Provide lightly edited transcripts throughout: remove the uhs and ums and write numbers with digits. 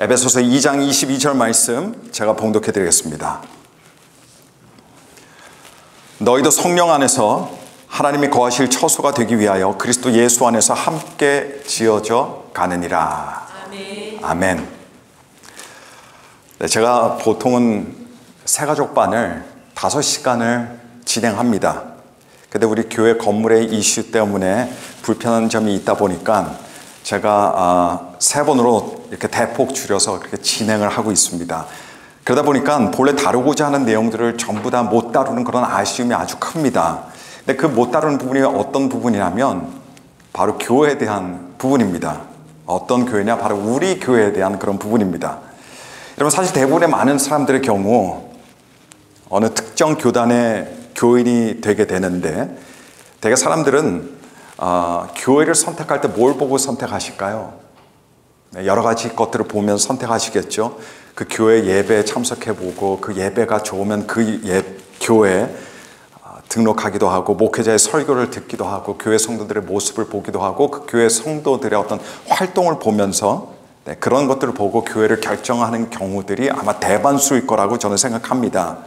에베소서 2장 22절 말씀 제가 봉독해 드리겠습니다. 너희도 성령 안에서 하나님이 거하실 처소가 되기 위하여 그리스도 예수 안에서 함께 지어져 가느니라. 아멘. 아멘. 네, 제가 보통은 새가족반을 5시간을 진행합니다. 근데 우리 교회 건물의 이슈 때문에 불편한 점이 있다 보니까 제가 3번으로 이렇게 대폭 줄여서 그렇게 진행을 하고 있습니다. 그러다 보니까 본래 다루고자 하는 내용들을 전부 다 못 다루는 그런 아쉬움이 아주 큽니다. 근데 그 못 다루는 부분이 어떤 부분이냐면 바로 교회에 대한 부분입니다. 어떤 교회냐? 바로 우리 교회에 대한 그런 부분입니다. 여러분, 사실 대부분의 많은 사람들의 경우 어느 특정 교단의 교인이 되게 되는데, 대개 사람들은 교회를 선택할 때 뭘 보고 선택하실까요? 여러 가지 것들을 보면 선택하시겠죠. 그 교회 예배에 참석해보고 그 예배가 좋으면 그 교회에 등록하기도 하고, 목회자의 설교를 듣기도 하고, 교회 성도들의 모습을 보기도 하고, 그 교회 성도들의 어떤 활동을 보면서 그런 것들을 보고 교회를 결정하는 경우들이 아마 대반수일 거라고 저는 생각합니다.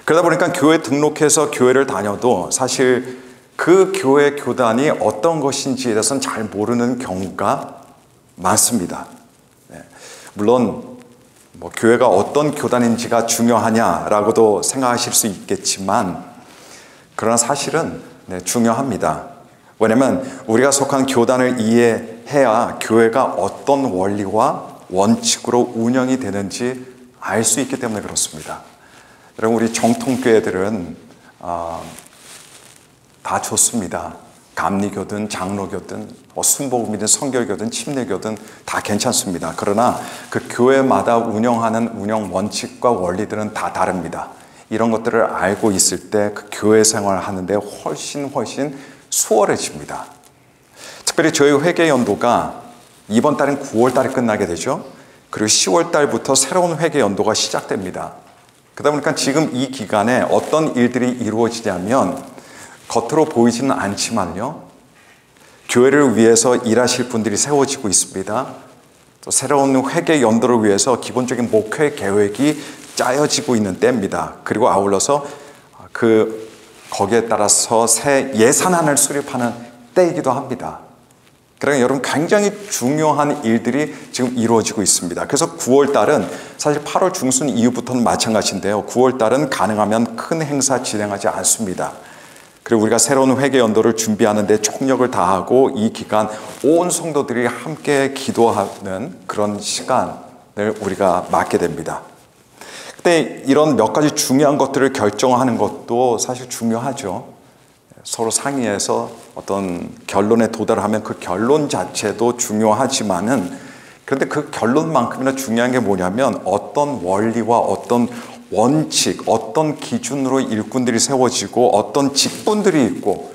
그러다 보니까 교회 등록해서 교회를 다녀도 사실 그 교회 교단이 어떤 것인지에 대해서는 잘 모르는 경우가 많습니다. 물론 교회가 어떤 교단인지가 중요하냐라고도 생각하실 수 있겠지만, 그러나 사실은 중요합니다. 왜냐하면 우리가 속한 교단을 이해해야 교회가 어떤 원리와 원칙으로 운영이 되는지 알 수 있기 때문에 그렇습니다. 여러분, 우리 정통교회들은 다 좋습니다. 감리교든 장로교든 순복음이든 성결교든 침례교든 다 괜찮습니다. 그러나 그 교회마다 운영하는 운영 원칙과 원리들은 다 다릅니다. 이런 것들을 알고 있을 때 그 교회 생활을 하는데 훨씬 수월해집니다. 특별히 저희 회개 연도가 이번 달은 9월 달에 끝나게 되죠. 그리고 10월 달부터 새로운 회개 연도가 시작됩니다. 그러다 보니까 지금 이 기간에 어떤 일들이 이루어지냐면, 겉으로 보이지는 않지만요, 교회를 위해서 일하실 분들이 세워지고 있습니다. 또 새로운 회개 연도를 위해서 기본적인 목회 계획이 짜여지고 있는 때입니다. 그리고 아울러서 거기에 따라서 새 예산안을 수립하는 때이기도 합니다. 그러니까 여러분, 굉장히 중요한 일들이 지금 이루어지고 있습니다. 그래서 9월 달은 사실 8월 중순 이후부터는 마찬가지인데요, 9월 달은 가능하면 큰 행사 진행하지 않습니다. 그리고 우리가 새로운 회개 연도를 준비하는 데 총력을 다하고 이 기간 온 성도들이 함께 기도하는 그런 시간을 우리가 맞게 됩니다. 근데 이런 몇 가지 중요한 것들을 결정하는 것도 사실 중요하죠. 서로 상의해서 어떤 결론에 도달하면 그 결론 자체도 중요하지만은, 그런데 그 결론만큼이나 중요한 게 뭐냐면 어떤 원리와 어떤 원칙, 어떤 기준으로 일꾼들이 세워지고 어떤 직분들이 있고,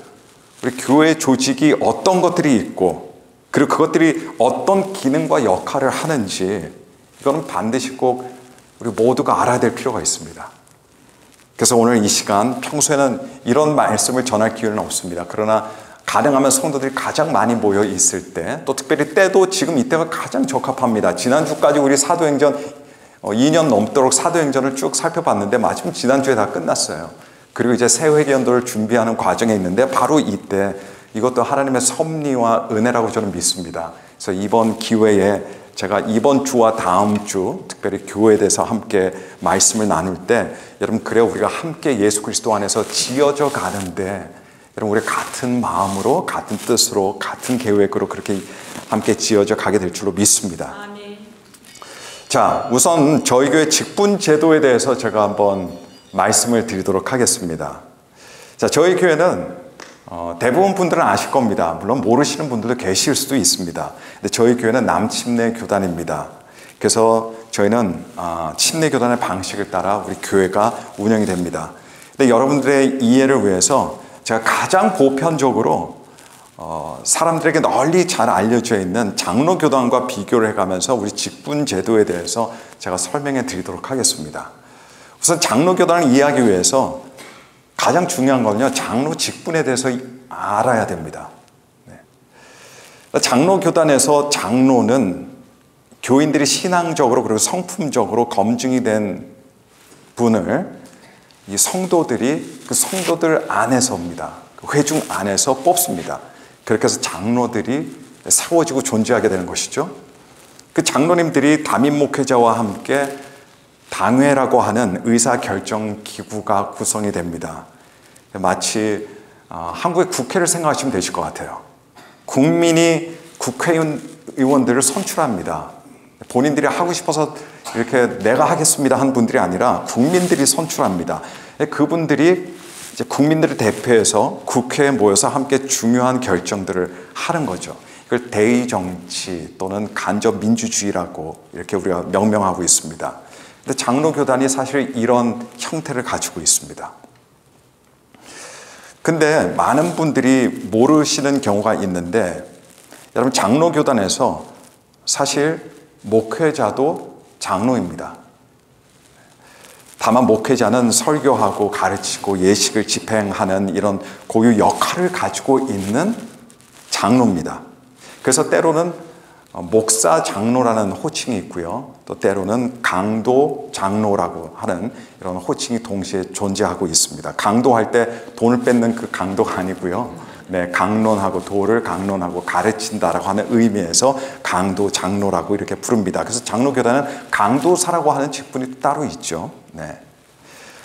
우리 교회 조직이 어떤 것들이 있고, 그리고 그것들이 어떤 기능과 역할을 하는지, 이거는 반드시 꼭 우리 모두가 알아야 될 필요가 있습니다. 그래서 오늘 이 시간, 평소에는 이런 말씀을 전할 기회는 없습니다. 그러나 가능하면 성도들이 가장 많이 모여 있을 때, 또 특별히 때도 지금 이때가 가장 적합합니다. 지난주까지 우리 사도행전 2년 넘도록 사도행전을 쭉 살펴봤는데 마침 지난주에 다 끝났어요. 그리고 이제 새 회개연도를 준비하는 과정에 있는데, 바로 이때 이것도 하나님의 섭리와 은혜라고 저는 믿습니다. 그래서 이번 기회에 제가 이번 주와 다음 주 특별히 교회에 대해서 함께 말씀을 나눌 때, 여러분, 그래야 우리가 함께 예수 그리스도 안에서 지어져 가는데, 여러분, 우리 같은 마음으로 같은 뜻으로 같은 계획으로 그렇게 함께 지어져 가게 될 줄로 믿습니다. 아멘. 자, 우선 저희 교회 직분 제도에 대해서 제가 한번 말씀을 드리도록 하겠습니다. 자, 저희 교회는 대부분 분들은 아실 겁니다. 물론 모르시는 분들도 계실 수도 있습니다. 근데 저희 교회는 남침내 교단입니다. 그래서 저희는 침내 교단의 방식을 따라 우리 교회가 운영이 됩니다. 근데 여러분들의 이해를 위해서 제가 가장 보편적으로 사람들에게 널리 잘 알려져 있는 장로교단과 비교를 해가면서 우리 직분 제도에 대해서 제가 설명해 드리도록 하겠습니다. 우선 장로교단을 이해하기 위해서 가장 중요한 건요, 장로 직분에 대해서 알아야 됩니다. 장로교단에서 장로는 교인들이 신앙적으로 그리고 성품적으로 검증이 된 분을 이 성도들이 그 성도들 안에서입니다. 그 회중 안에서 뽑습니다. 그렇게 해서 장로들이 세워지고 존재하게 되는 것이죠. 그 장로님들이 담임 목회자와 함께 당회라고 하는 의사결정 기구가 구성이 됩니다. 마치 한국의 국회를 생각하시면 되실 것 같아요. 국민이 국회의원들을 선출합니다. 본인들이 하고 싶어서 이렇게 내가 하겠습니다 한 분들이 아니라 국민들이 선출합니다. 그분들이 이제 국민들을 대표해서 국회에 모여서 함께 중요한 결정들을 하는 거죠. 이걸 대의 정치 또는 간접 민주주의라고 이렇게 우리가 명명하고 있습니다. 근데 장로교단이 사실 이런 형태를 가지고 있습니다. 근데 많은 분들이 모르시는 경우가 있는데, 여러분 장로교단에서 사실 목회자도 장로입니다. 다만 목회자는 설교하고 가르치고 예식을 집행하는 이런 고유 역할을 가지고 있는 장로입니다. 그래서 때로는 목사 장로라는 호칭이 있고요. 또 때로는 강도 장로라고 하는 이런 호칭이 동시에 존재하고 있습니다. 강도할 때 돈을 뺏는 그 강도가 아니고요. 네, 강론하고 도를 강론하고 가르친다라고 하는 의미에서 강도 장로라고 이렇게 부릅니다. 그래서 장로교단은 강도사라고 하는 직분이 따로 있죠. 네.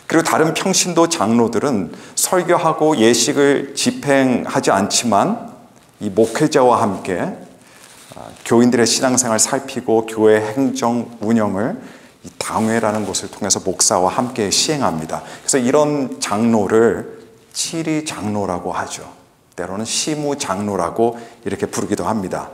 그리고 다른 평신도 장로들은 설교하고 예식을 집행하지 않지만 이 목회자와 함께 교인들의 신앙생활을 살피고 교회 행정 운영을 이 당회라는 곳을 통해서 목사와 함께 시행합니다. 그래서 이런 장로를 치리 장로라고 하죠. 때로는 시무 장로라고 이렇게 부르기도 합니다.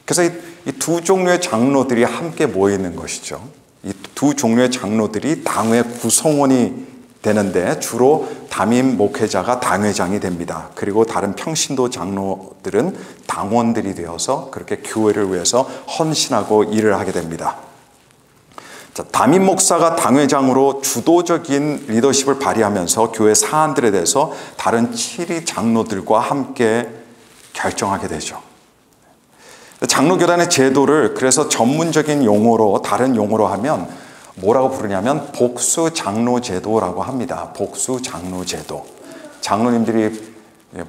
그래서 이 두 종류의 장로들이 함께 모여 있는 것이죠. 이 두 종류의 장로들이 당회 구성원이 되는데 주로 담임 목회자가 당회장이 됩니다. 그리고 다른 평신도 장로들은 당원들이 되어서 그렇게 교회를 위해서 헌신하고 일을 하게 됩니다. 자, 담임 목사가 당회장으로 주도적인 리더십을 발휘하면서 교회 사안들에 대해서 다른 7위 장로들과 함께 결정하게 되죠. 장로교단의 제도를 그래서 전문적인 용어로, 다른 용어로 하면 뭐라고 부르냐면 복수 장로 제도라고 합니다. 복수 장로 제도. 장로님들이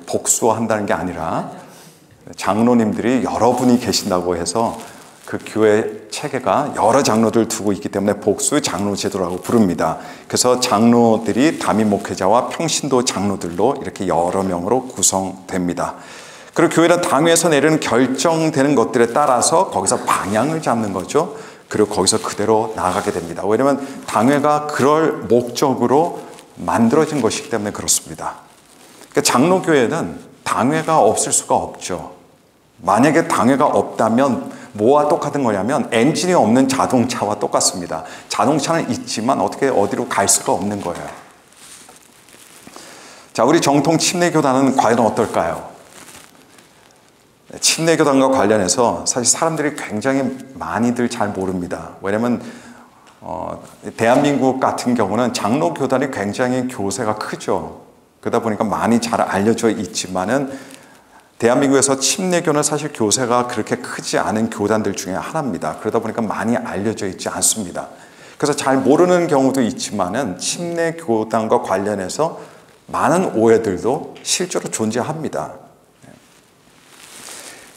복수한다는 게 아니라 장로님들이 여러분이 계신다고 해서 그 교회 체계가 여러 장로들 두고 있기 때문에 복수 장로 제도라고 부릅니다. 그래서 장로들이 담임 목회자와 평신도 장로들로 이렇게 여러 명으로 구성됩니다. 그리고 교회는 당회에서 내리는 결정되는 것들에 따라서 거기서 방향을 잡는 거죠. 그리고 거기서 그대로 나아가게 됩니다. 왜냐하면 당회가 그럴 목적으로 만들어진 것이기 때문에 그렇습니다. 그러니까 장로교회는 당회가 없을 수가 없죠. 만약에 당회가 없다면 뭐와 똑같은 거냐면 엔진이 없는 자동차와 똑같습니다. 자동차는 있지만 어떻게 어디로 갈 수가 없는 거예요. 자, 우리 정통 침례교단은 과연 어떨까요? 침례교단과 관련해서 사실 사람들이 굉장히 많이들 잘 모릅니다. 왜냐하면 대한민국 같은 경우는 장로교단이 굉장히 교세가 크죠. 그러다 보니까 많이 잘 알려져 있지만은 대한민국에서 침례교는 사실 교세가 그렇게 크지 않은 교단들 중에 하나입니다. 그러다 보니까 많이 알려져 있지 않습니다. 그래서 잘 모르는 경우도 있지만은 침례교단과 관련해서 많은 오해들도 실제로 존재합니다.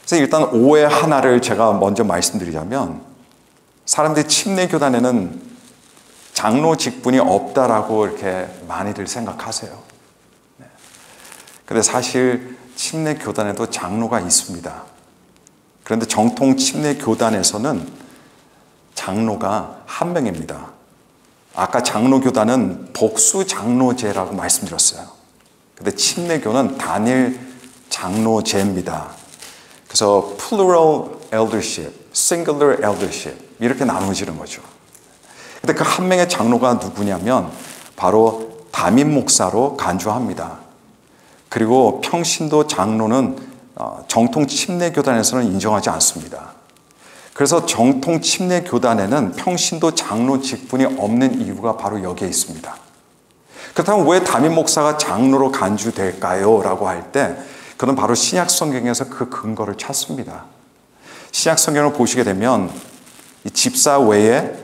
그래서 일단 오해 하나를 제가 먼저 말씀드리자면, 사람들이 침례교단에는 장로 직분이 없다라고 이렇게 많이들 생각하세요. 그런데 사실 침례교단에도 장로가 있습니다. 그런데 정통 침례교단에서는 장로가 한 명입니다. 아까 장로교단은 복수 장로제라고 말씀드렸어요. 그런데 침례교는 단일 장로제입니다. 그래서 plural eldership, singular eldership 이렇게 나눠지는 거죠. 근데 그 한 명의 장로가 누구냐면 바로 담임 목사로 간주합니다. 그리고 평신도 장로는 정통 침례교단에서는 인정하지 않습니다. 그래서 정통 침례교단에는 평신도 장로 직분이 없는 이유가 바로 여기에 있습니다. 그렇다면 왜 담임 목사가 장로로 간주될까요? 라고 할 때 그는 바로 신약 성경에서 그 근거를 찾습니다. 신약 성경을 보시게 되면 이 집사 외에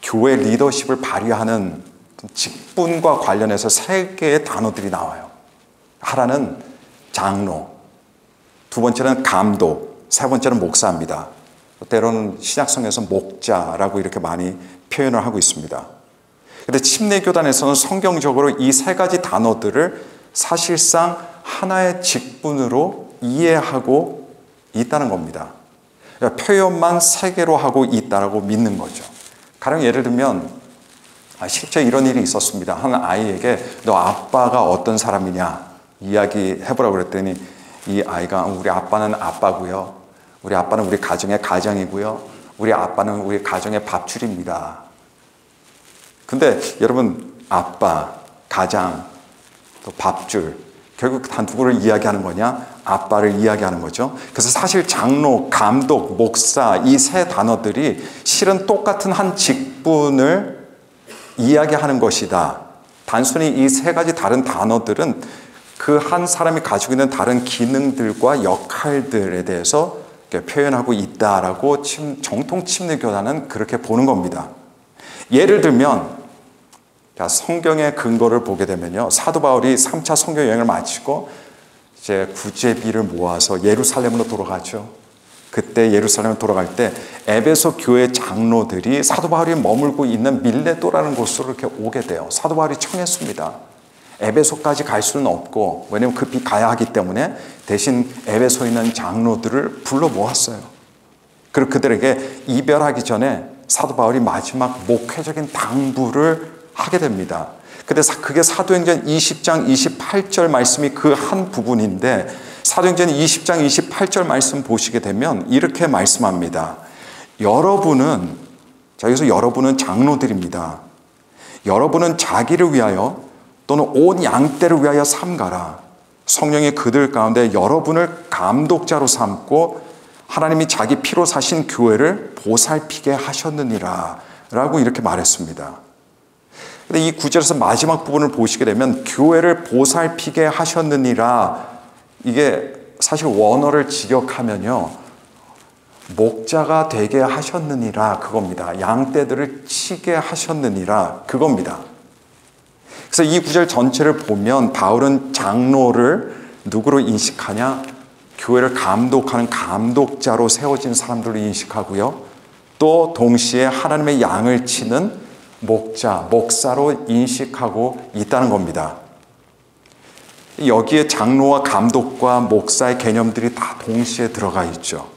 교회 리더십을 발휘하는 직분과 관련해서 세 개의 단어들이 나와요. 하나는 장로, 두 번째는 감독, 세 번째는 목사입니다. 때로는 신약성에서 목자라고 이렇게 많이 표현을 하고 있습니다. 그런데 침례교단에서는 성경적으로 이 세 가지 단어들을 사실상 하나의 직분으로 이해하고 있다는 겁니다. 그러니까 표현만 세 개로 하고 있다고 믿는 거죠. 가령 예를 들면 실제 이런 일이 있었습니다. 한 아이에게 너 아빠가 어떤 사람이냐 이야기해보라고 그랬더니 이 아이가 우리 아빠는 아빠고요. 우리 아빠는 우리 가정의 가장이고요. 우리 아빠는 우리 가정의 밥줄입니다. 근데 여러분 아빠, 가장, 또 밥줄 결국 단 누구를 이야기하는 거냐? 아빠를 이야기하는 거죠. 그래서 사실 장로, 감독, 목사 이 세 단어들이 실은 똑같은 한 직분을 이야기하는 것이다. 단순히 이 세 가지 다른 단어들은 그 한 사람이 가지고 있는 다른 기능들과 역할들에 대해서 표현하고 있다라고 정통 침례교단은 그렇게 보는 겁니다. 예를 들면 성경의 근거를 보게 되면요. 사도 바울이 3차 선교 여행을 마치고 이제 구제비를 모아서 예루살렘으로 돌아가죠. 그때 예루살렘에 돌아갈 때 에베소 교회 장로들이 사도 바울이 머물고 있는 밀레도라는 곳으로 이렇게 오게 돼요. 사도 바울이 청했습니다. 에베소까지 갈 수는 없고 왜냐하면 급히 가야 하기 때문에 대신 에베소에 있는 장로들을 불러 모았어요. 그리고 그들에게 이별하기 전에 사도 바울이 마지막 목회적인 당부를 하게 됩니다. 근데 그게 사도행전 20장 28절 말씀이 그 한 부분인데 사도행전 20장 28절 말씀 보시게 되면 이렇게 말씀합니다. 여러분은 장로들입니다. 여러분은 자기를 위하여 또는 온 양떼를 위하여 삼가라. 성령이 그들 가운데 여러분을 감독자로 삼고 하나님이 자기 피로 사신 교회를 보살피게 하셨느니라 라고 이렇게 말했습니다. 근데 이 구절에서 마지막 부분을 보시게 되면 교회를 보살피게 하셨느니라 이게 사실 원어를 직역하면요 목자가 되게 하셨느니라 그겁니다. 양떼들을 치게 하셨느니라 그겁니다. 그래서 이 구절 전체를 보면 바울은 장로를 누구로 인식하냐? 교회를 감독하는 감독자로 세워진 사람들로 인식하고요. 또 동시에 하나님의 양을 치는 목자, 목사로 인식하고 있다는 겁니다. 여기에 장로와 감독과 목사의 개념들이 다 동시에 들어가 있죠.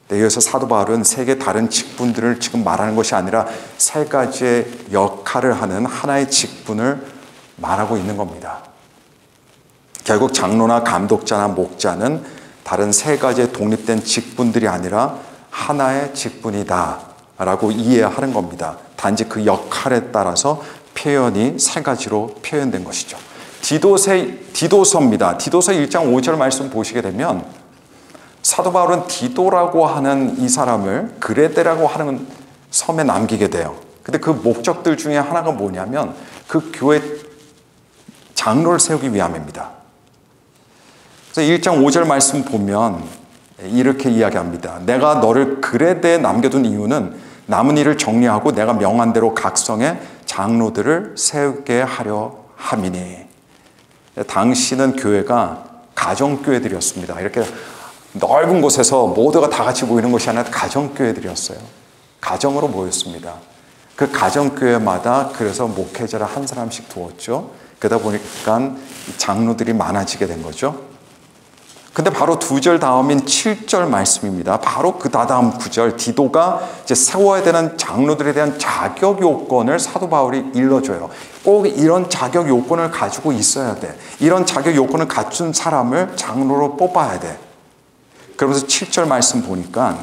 여기서 사도 바울은 세 개 다른 직분들을 지금 말하는 것이 아니라 세 가지의 역할을 하는 하나의 직분을 말하고 있는 겁니다. 결국 장로나 감독자나 목자는 다른 세 가지의 독립된 직분들이 아니라 하나의 직분이다 라고 이해하는 겁니다. 단지 그 역할에 따라서 표현이 세 가지로 표현된 것이죠. 디도서입니다. 디도서 1장 5절 말씀 보시게 되면 사도 바울은 디도라고 하는 이 사람을 그레데라고 하는 섬에 남기게 돼요. 근데 그 목적들 중에 하나가 뭐냐면 그 교회 장로를 세우기 위함입니다. 그래서 1장 5절 말씀 보면 이렇게 이야기합니다. 내가 너를 그레데에 남겨둔 이유는 남은 일을 정리하고 내가 명한 대로 각 성에 장로들을 세우게 하려 함이니. 당시는 교회가 가정교회들이었습니다. 이렇게 넓은 곳에서 모두가 다 같이 모이는 것이 아니라 가정교회들이었어요. 가정으로 모였습니다. 그 가정교회마다 그래서 목회자를 한 사람씩 두었죠. 그러다 보니까 장로들이 많아지게 된 거죠. 근데 바로 2절 다음인 7절 말씀입니다. 바로 그 다다음 9절 디도가 이제 세워야 되는 장로들에 대한 자격 요건을 사도 바울이 일러줘요. 꼭 이런 자격 요건을 가지고 있어야 돼. 이런 자격 요건을 갖춘 사람을 장로로 뽑아야 돼. 그러면서 7절 말씀 보니까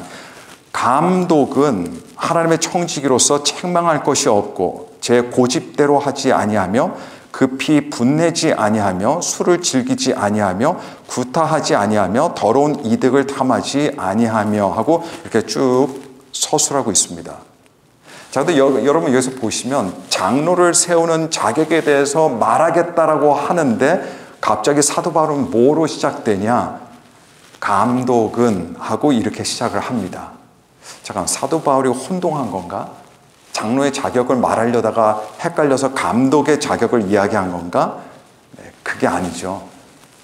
감독은 하나님의 청지기로서 책망할 것이 없고 제 고집대로 하지 아니하며 급히 분내지 아니하며 술을 즐기지 아니하며 구타하지 아니하며 더러운 이득을 탐하지 아니하며 하고 이렇게 쭉 서술하고 있습니다. 자, 근데 여러분 여기서 보시면 장로를 세우는 자격에 대해서 말하겠다라고 하는데 갑자기 사도 바울은 뭐로 시작되냐? 감독은 하고 이렇게 시작을 합니다. 잠깐, 사도 바울이 혼동한 건가? 장로의 자격을 말하려다가 헷갈려서 감독의 자격을 이야기한 건가? 네, 그게 아니죠.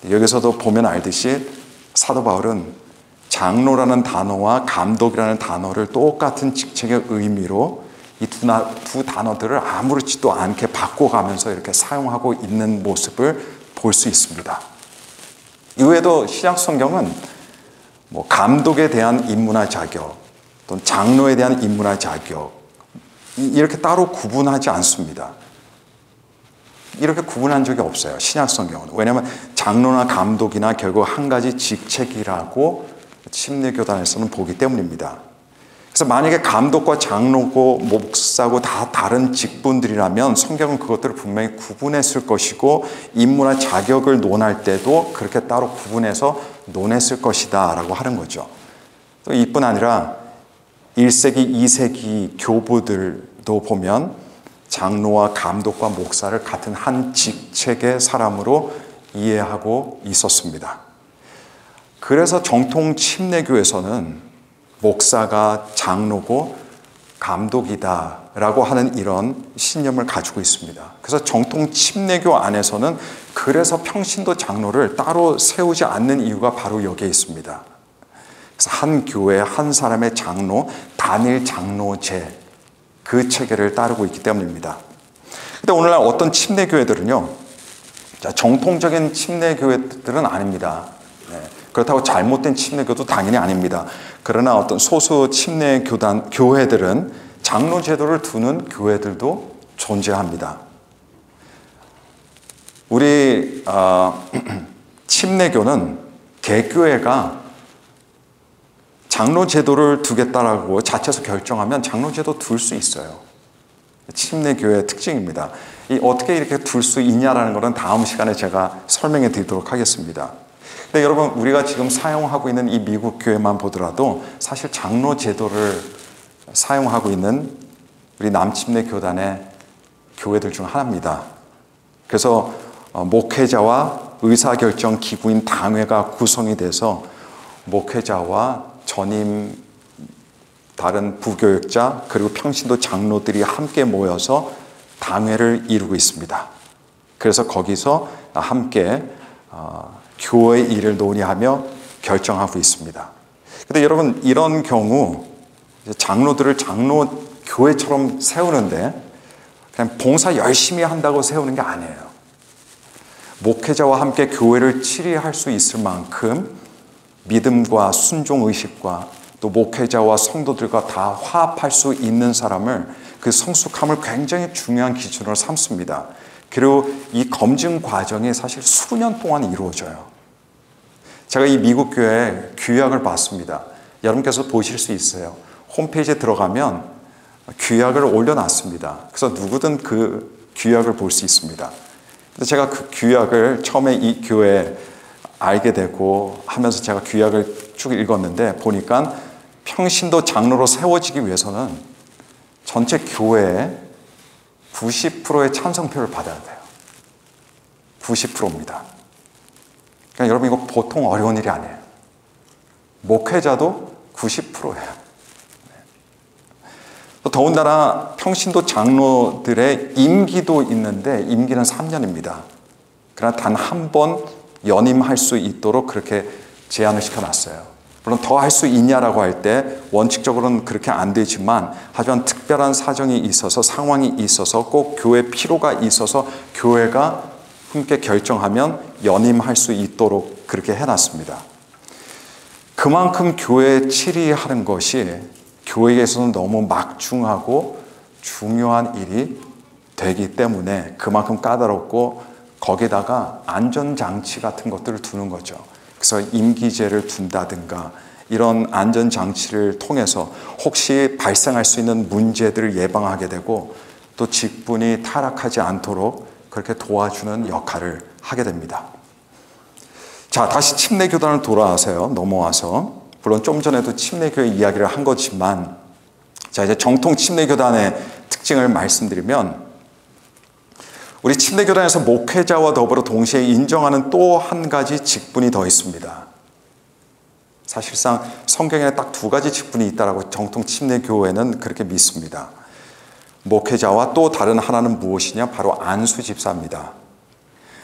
여기서도 보면 알듯이 사도 바울은 장로라는 단어와 감독이라는 단어를 똑같은 직책의 의미로 이 두 단어들을 아무렇지도 않게 바꿔가면서 이렇게 사용하고 있는 모습을 볼 수 있습니다. 이외에도 신약 성경은 뭐 감독에 대한 인문화 자격, 또는 장로에 대한 인문화 자격, 이렇게 따로 구분하지 않습니다. 이렇게 구분한 적이 없어요, 신약 성경은. 왜냐하면 장로나 감독이나 결국 한 가지 직책이라고 침례교단에서는 보기 때문입니다. 그래서 만약에 감독과 장로고 목사고 다 다른 직분들이라면 성경은 그것들을 분명히 구분했을 것이고 인문화 자격을 논할 때도 그렇게 따로 구분해서 논했을 것이다 라고 하는 거죠. 또 이뿐 아니라 1세기, 2세기 교부들도 보면 장로와 감독과 목사를 같은 한 직책의 사람으로 이해하고 있었습니다. 그래서 정통 침례교에서는 목사가 장로고 감독이다라고 하는 이런 신념을 가지고 있습니다. 그래서 정통 침례교 안에서는 그래서 평신도 장로를 따로 세우지 않는 이유가 바로 여기에 있습니다. 그래서 한 교회 한 사람의 장로, 단일 장로제, 그 체계를 따르고 있기 때문입니다. 근데 오늘날 어떤 침례교회들은요, 정통적인 침례교회들은 아닙니다. 네. 그렇다고 잘못된 침례교도 당연히 아닙니다. 그러나 어떤 소수 교회들은 장로 제도를 두는 교회들도 존재합니다. 우리 침례교는 개교회가 장로 제도를 두겠다라고 자체에서 결정하면 장로 제도 둘 수 있어요. 침례교회의 특징입니다. 어떻게 이렇게 둘 수 있냐라는 것은 다음 시간에 제가 설명해 드리도록 하겠습니다. 근데 여러분, 우리가 지금 사용하고 있는 이 미국 교회만 보더라도 사실 장로 제도를 사용하고 있는 우리 남침례 교단의 교회들 중 하나입니다. 그래서 목회자와 의사결정 기구인 당회가 구성이 돼서 목회자와 전임 다른 부교역자 그리고 평신도 장로들이 함께 모여서 당회를 이루고 있습니다. 그래서 거기서 함께 교회 일을 논의하며 결정하고 있습니다. 근데 여러분, 이런 경우 장로들을 장로 교회처럼 세우는데 그냥 봉사 열심히 한다고 세우는 게 아니에요. 목회자와 함께 교회를 치리할 수 있을 만큼 믿음과 순종의식과 또 목회자와 성도들과 다 화합할 수 있는 사람을, 그 성숙함을 굉장히 중요한 기준으로 삼습니다. 그리고 이 검증 과정이 사실 수년 동안 이루어져요. 제가 이 미국 교회에 규약을 봤습니다. 여러분께서 보실 수 있어요. 홈페이지에 들어가면 규약을 올려놨습니다. 그래서 누구든 그 규약을 볼 수 있습니다. 근데 제가 그 규약을 처음에 이 교회에 알게 되고 하면서 제가 규약을 쭉 읽었는데 보니까 평신도 장로로 세워지기 위해서는 전체 교회의 90%의 찬성표를 받아야 돼요. 90%입니다. 그러니까 여러분, 이거 보통 어려운 일이 아니에요. 목회자도 90%예요. 더군다나 평신도 장로들의 임기도 있는데 임기는 3년입니다. 그러나 단 한 번 연임할 수 있도록 그렇게 제한을 시켜놨어요. 물론 더 할 수 있냐라고 할 때 원칙적으로는 그렇게 안 되지만, 하지만 특별한 사정이 있어서, 상황이 있어서, 꼭 교회 필요가 있어서 교회가 함께 결정하면 연임할 수 있도록 그렇게 해놨습니다. 그만큼 교회에 치리하는 것이 교회에서는 너무 막중하고 중요한 일이 되기 때문에 그만큼 까다롭고, 거기다가 안전장치 같은 것들을 두는 거죠. 그래서 임기제를 둔다든가 이런 안전장치를 통해서 혹시 발생할 수 있는 문제들을 예방하게 되고, 또 직분이 타락하지 않도록 그렇게 도와주는 역할을 하게 됩니다. 자, 다시 침례교단을 넘어와서 물론 좀 전에도 침례교회 이야기를 한 거지만, 자, 이제 정통 침례교단의 특징을 말씀드리면, 우리 침례교단에서 목회자와 더불어 동시에 인정하는 또 한 가지 직분이 더 있습니다. 사실상 성경에 딱 두 가지 직분이 있다라고 정통 침례교회는 그렇게 믿습니다. 목회자와 또 다른 하나는 무엇이냐? 바로 안수 집사입니다.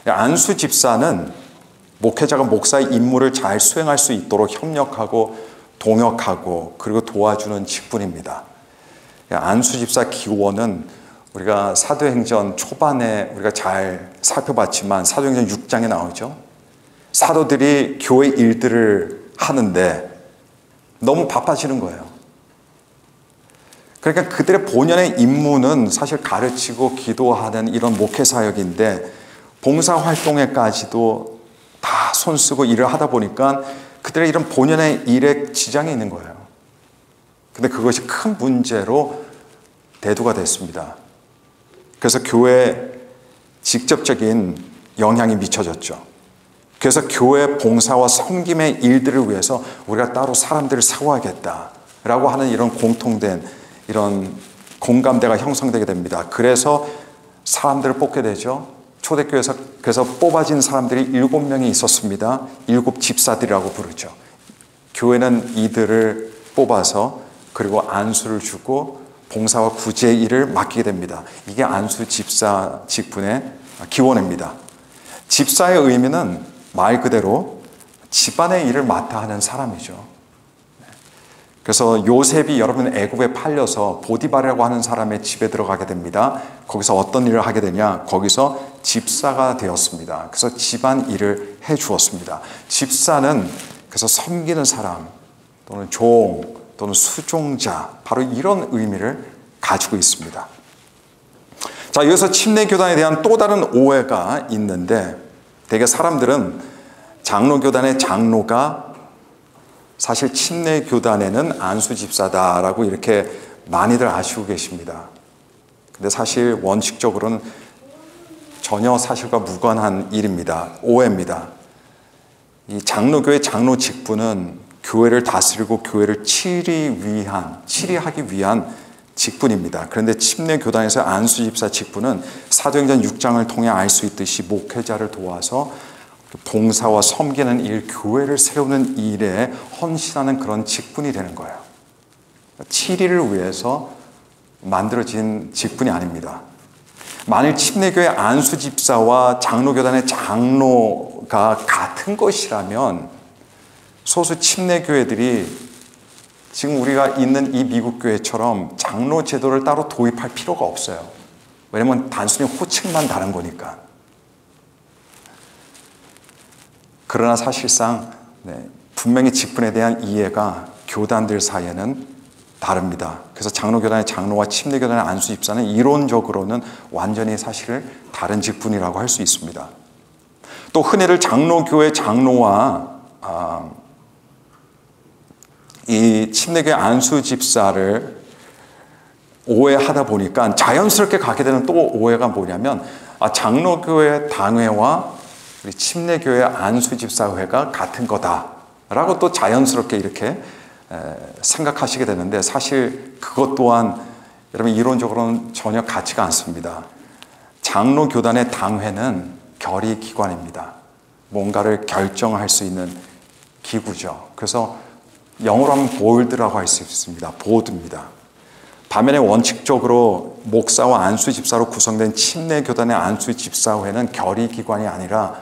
안수 집사는 목회자가 목사의 임무를 잘 수행할 수 있도록 협력하고 동역하고 그리고 도와주는 직분입니다. 안수 집사 기원은 우리가 사도행전 초반에 우리가 잘 살펴봤지만 사도행전 6장에 나오죠. 사도들이 교회 일들을 하는데 너무 바빠지는 거예요. 그러니까 그들의 본연의 임무는 사실 가르치고 기도하는 이런 목회 사역인데 봉사활동에까지도 다 손쓰고 일을 하다 보니까 그들의 이런 본연의 일에 지장이 있는 거예요. 근데 그것이 큰 문제로 대두가 됐습니다. 그래서 교회에 직접적인 영향이 미쳐졌죠. 그래서 교회 봉사와 섬김의 일들을 위해서 우리가 따로 사람들을 세워야겠다라고 하는 이런 공통된 이런 공감대가 형성되게 됩니다. 그래서 사람들을 뽑게 되죠. 초대교회에서 그래서 뽑아진 사람들이 7명이 있었습니다. 7 집사들이라고 부르죠. 교회는 이들을 뽑아서 그리고 안수를 주고 봉사와 구제의 일을 맡기게 됩니다. 이게 안수 집사 직분의 기원입니다. 집사의 의미는 말 그대로 집안의 일을 맡아 하는 사람이죠. 그래서 요셉이 여러분 애굽에 팔려서 보디발이라고 하는 사람의 집에 들어가게 됩니다. 거기서 어떤 일을 하게 되냐? 거기서 집사가 되었습니다. 그래서 집안 일을 해 주었습니다. 집사는 그래서 섬기는 사람 또는 종 또는 수종자 바로 이런 의미를 가지고 있습니다. 자, 여기서 침례교단에 대한 또 다른 오해가 있는데 대개 사람들은 장로교단의 장로가 사실 침례교단에는 안수집사다라고 이렇게 많이들 아시고 계십니다. 근데 사실 원칙적으로는 전혀 사실과 무관한 일입니다. 오해입니다. 이 장로교의 장로 직분은 교회를 다스리고 교회를 치리하기 위한 직분입니다. 그런데 침례교단에서 안수집사 직분은 사도행전 6장을 통해 알 수 있듯이 목회자를 도와서 봉사와 섬기는 일, 교회를 세우는 일에 헌신하는 그런 직분이 되는 거예요. 치리를 위해서 만들어진 직분이 아닙니다. 만일 침례교회 안수집사와 장로교단의 장로가 같은 것이라면 소수 침례교회들이 지금 우리가 있는 이 미국 교회처럼 장로 제도를 따로 도입할 필요가 없어요. 왜냐하면 단순히 호칭만 다른 거니까. 그러나 사실상 분명히 직분에 대한 이해가 교단들 사이에는 다릅니다. 그래서 장로교단의 장로와 침례교단의 안수집사는 이론적으로는 완전히 사실 다른 직분이라고 할 수 있습니다. 또 흔히들 장로교회 장로와 이 침례교회 안수집사를 오해하다 보니까 자연스럽게 가게 되는 또 오해가 뭐냐면 장로교회 당회와 우리 침례교회 안수집사회가 같은 거다라고 또 자연스럽게 이렇게 생각하시게 되는데 사실 그것 또한 여러분 이론적으로는 전혀 같지가 않습니다. 장로교단의 당회는 결의기관입니다. 뭔가를 결정할 수 있는 기구죠. 그래서 영어로 하면 보드라고 할 수 있습니다. 보드입니다. 반면에 원칙적으로 목사와 안수집사로 구성된 침례교단의 안수집사회는 결의기관이 아니라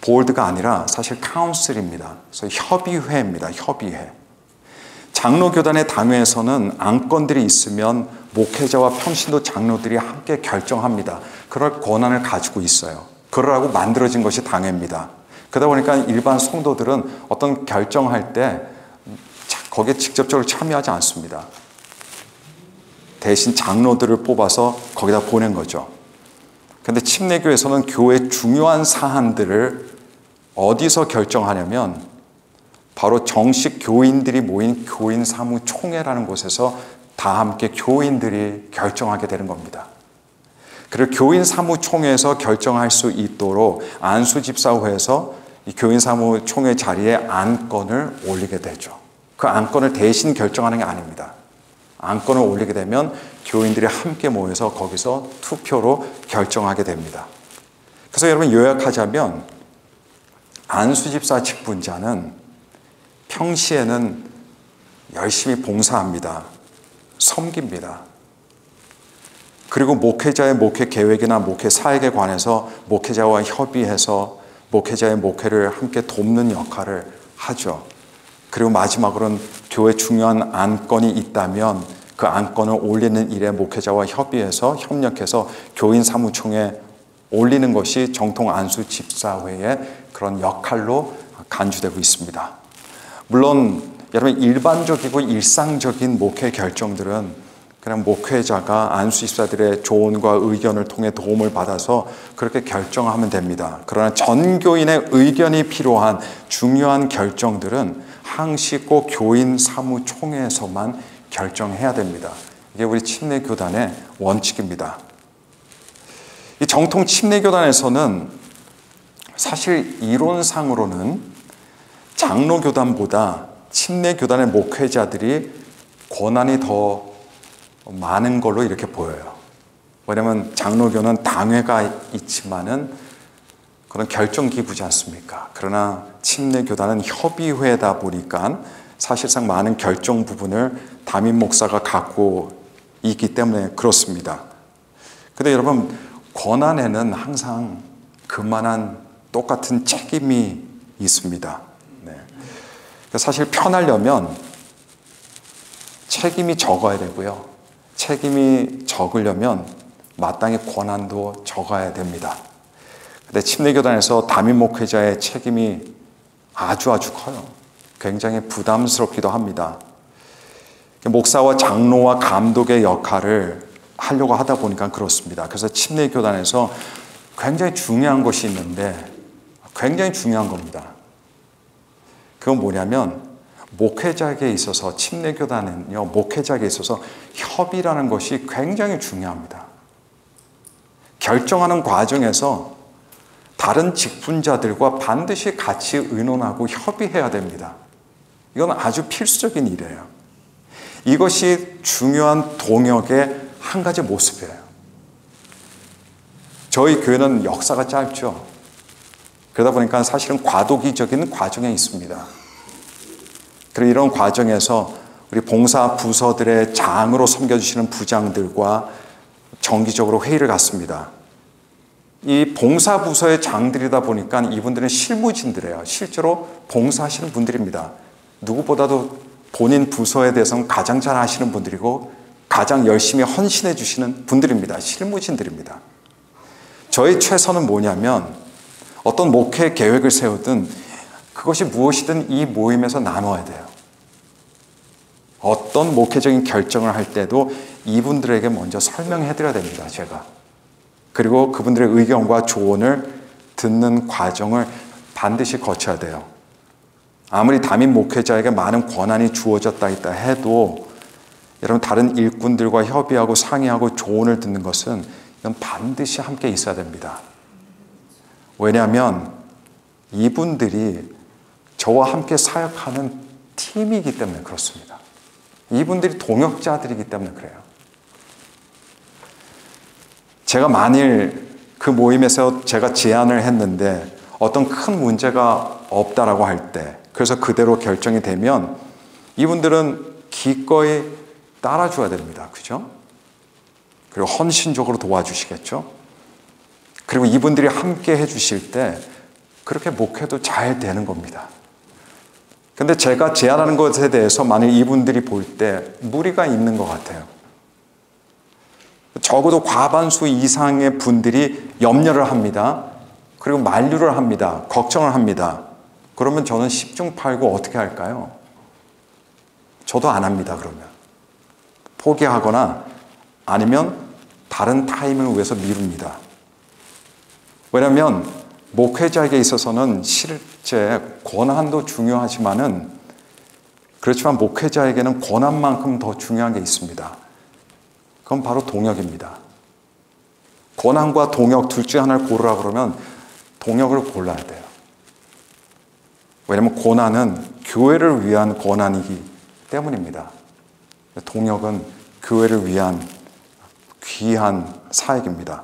보드가 아니라 사실 카운슬입니다. 그래서 협의회입니다. 협의회. 장로교단의 당회에서는 안건들이 있으면 목회자와 평신도 장로들이 함께 결정합니다. 그럴 권한을 가지고 있어요. 그러라고 만들어진 것이 당회입니다. 그러다 보니까 일반 성도들은 어떤 결정할 때 거기에 직접적으로 참여하지 않습니다. 대신 장로들을 뽑아서 거기다 보낸 거죠. 그런데 침례교에서는 교회의 중요한 사안들을 어디서 결정하냐면 바로 정식 교인들이 모인 교인 사무총회라는 곳에서 다 함께 교인들이 결정하게 되는 겁니다. 그리고 교인 사무총회에서 결정할 수 있도록 안수집사회에서 이 교인 사무총회 자리에 안건을 올리게 되죠. 그 안건을 대신 결정하는 게 아닙니다. 안건을 올리게 되면 교인들이 함께 모여서 거기서 투표로 결정하게 됩니다. 그래서 여러분 요약하자면 안수집사 직분자는 평시에는 열심히 봉사합니다. 섬깁니다. 그리고 목회자의 목회 계획이나 목회 사역에 관해서 목회자와 협의해서 목회자의 목회를 함께 돕는 역할을 하죠. 그리고 마지막으로는 교회 중요한 안건이 있다면 그 안건을 올리는 일에 목회자와 협의해서 협력해서 교인 사무총에 올리는 것이 정통 안수 집사회의 그런 역할로 간주되고 있습니다. 물론 여러분 일반적이고 일상적인 목회 결정들은 그냥 목회자가 안수 집사들의 조언과 의견을 통해 도움을 받아서 그렇게 결정하면 됩니다. 그러나 전교인의 의견이 필요한 중요한 결정들은 항시 꼭 교인 사무총회에서만 결정해야 됩니다. 이게 우리 침례교단의 원칙입니다. 이 정통 침례교단에서는 사실 이론상으로는 장로교단보다 침례교단의 목회자들이 권한이 더 많은 걸로 이렇게 보여요. 왜냐하면 장로교는 당회가 있지만은 그런 결정기구지 않습니까? 그러나 침례교단은 협의회다 보니까 사실상 많은 결정 부분을 담임 목사가 갖고 있기 때문에 그렇습니다. 근데 여러분, 권한에는 항상 그만한 똑같은 책임이 있습니다. 네. 사실 편하려면 책임이 적어야 되고요. 책임이 적으려면 마땅히 권한도 적어야 됩니다. 근데 침례교단에서 담임 목회자의 책임이 아주 커요. 굉장히 부담스럽기도 합니다. 목사와 장로와 감독의 역할을 하려고 하다 보니까 그렇습니다. 그래서 침례교단에서 굉장히 중요한 것이 있는데 굉장히 중요한 겁니다. 그건 뭐냐면 목회자에게 있어서 침례교단은요, 목회자에게 있어서 협의라는 것이 굉장히 중요합니다. 결정하는 과정에서 다른 직분자들과 반드시 같이 의논하고 협의해야 됩니다. 이건 아주 필수적인 일이에요. 이것이 중요한 동역의 한 가지 모습이에요. 저희 교회는 역사가 짧죠. 그러다 보니까 사실은 과도기적인 과정에 있습니다. 그리고 이런 과정에서 우리 봉사 부서들의 장으로 섬겨주시는 부장들과 정기적으로 회의를 갖습니다. 이 봉사 부서의 장들이다 보니까 이분들은 실무진들이에요. 실제로 봉사하시는 분들입니다. 누구보다도 본인 부서에 대해서는 가장 잘 아시는 분들이고 가장 열심히 헌신해 주시는 분들입니다. 실무진들입니다. 저의 최선은 뭐냐면 어떤 목회 계획을 세우든 그것이 무엇이든 이 모임에서 나눠야 돼요. 어떤 목회적인 결정을 할 때도 이분들에게 먼저 설명해 드려야 됩니다. 제가. 그리고 그분들의 의견과 조언을 듣는 과정을 반드시 거쳐야 돼요. 아무리 담임 목회자에게 많은 권한이 주어졌다 있다 해도 여러분 다른 일꾼들과 협의하고 상의하고 조언을 듣는 것은 이건 반드시 함께 있어야 됩니다. 왜냐하면 이분들이 저와 함께 사역하는 팀이기 때문에 그렇습니다. 이분들이 동역자들이기 때문에 그래요. 제가 만일 그 모임에서 제가 제안을 했는데 어떤 큰 문제가 없다라고 할 때, 그래서 그대로 결정이 되면 이분들은 기꺼이 따라줘야 됩니다. 그죠? 그리고 헌신적으로 도와주시겠죠? 그리고 이분들이 함께 해주실 때 그렇게 목회도 잘 되는 겁니다. 근데 제가 제안하는 것에 대해서 만일 이분들이 볼 때 무리가 있는 것 같아요. 적어도 과반수 이상의 분들이 염려를 합니다. 그리고 만류를 합니다. 걱정을 합니다. 그러면 저는 10중 8구 어떻게 할까요? 저도 안 합니다. 그러면 포기하거나 아니면 다른 타임을 위해서 미룹니다. 왜냐하면 목회자에게 있어서는 실제 권한도 중요하지만은 그렇지만 목회자에게는 권한만큼 더 중요한 게 있습니다. 그건 바로 동역입니다. 권한과 동역 둘 중에 하나를 고르라 그러면 동역을 골라야 돼요. 왜냐하면 권한은 교회를 위한 권한이기 때문입니다. 동역은 교회를 위한 귀한 사역입니다.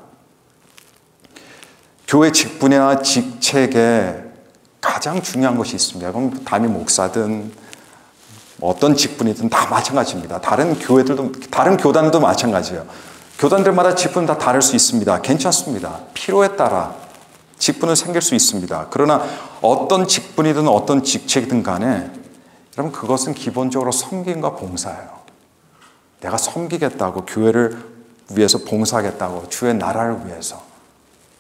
교회 직분이나 직책에 가장 중요한 것이 있습니다. 그럼 담임 목사든 어떤 직분이든 다 마찬가지입니다. 다른 교회들도, 다른 교단도 마찬가지예요. 교단들마다 직분은 다 다를 수 있습니다. 괜찮습니다. 필요에 따라 직분은 생길 수 있습니다. 그러나 어떤 직분이든 어떤 직책이든 간에 여러분 그것은 기본적으로 섬김과 봉사예요. 내가 섬기겠다고, 교회를 위해서 봉사하겠다고, 주의 나라를 위해서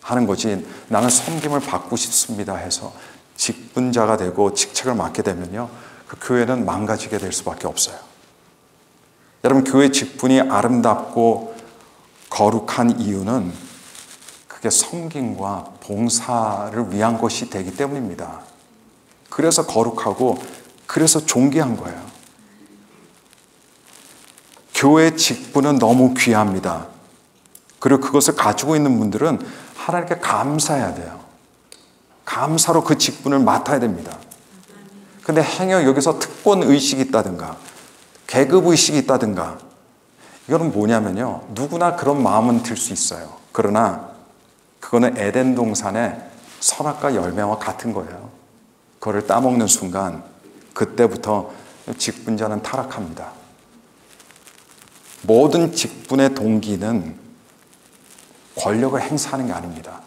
하는 거지, 나는 섬김을 받고 싶습니다 해서 직분자가 되고 직책을 맡게 되면요, 그 교회는 망가지게 될 수밖에 없어요. 여러분, 교회 직분이 아름답고 거룩한 이유는 그게 섬김과 봉사를 위한 것이 되기 때문입니다. 그래서 거룩하고 그래서 존귀한 거예요. 교회 직분은 너무 귀합니다. 그리고 그것을 가지고 있는 분들은 하나님께 감사해야 돼요. 감사로 그 직분을 맡아야 됩니다. 근데 행여 여기서 특권의식이 있다든가 계급의식이 있다든가, 이거는 뭐냐면요, 누구나 그런 마음은 들 수 있어요. 그러나 그거는 에덴 동산의 선악과 열매와 같은 거예요. 그거를 따먹는 순간 그때부터 직분자는 타락합니다. 모든 직분의 동기는 권력을 행사하는 게 아닙니다.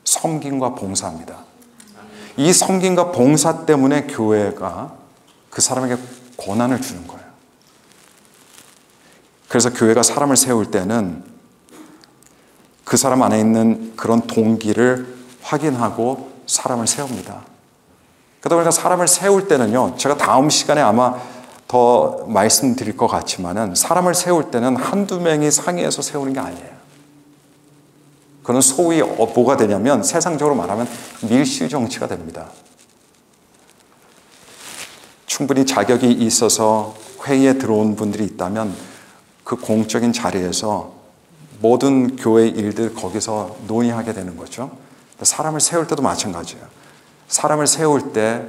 섬김과 봉사입니다. 이 섬김과 봉사 때문에 교회가 그 사람에게 권한을 주는 거예요. 그래서 교회가 사람을 세울 때는 그 사람 안에 있는 그런 동기를 확인하고 사람을 세웁니다. 그러다 보니까 사람을 세울 때는요, 제가 다음 시간에 아마 더 말씀드릴 것 같지만은, 사람을 세울 때는 한두 명이 상의해서 세우는 게 아니에요. 그건 소위 뭐가 되냐면, 세상적으로 말하면 밀실 정치가 됩니다. 충분히 자격이 있어서 회의에 들어온 분들이 있다면 그 공적인 자리에서 모든 교회 일들 거기서 논의하게 되는 거죠. 사람을 세울 때도 마찬가지예요. 사람을 세울 때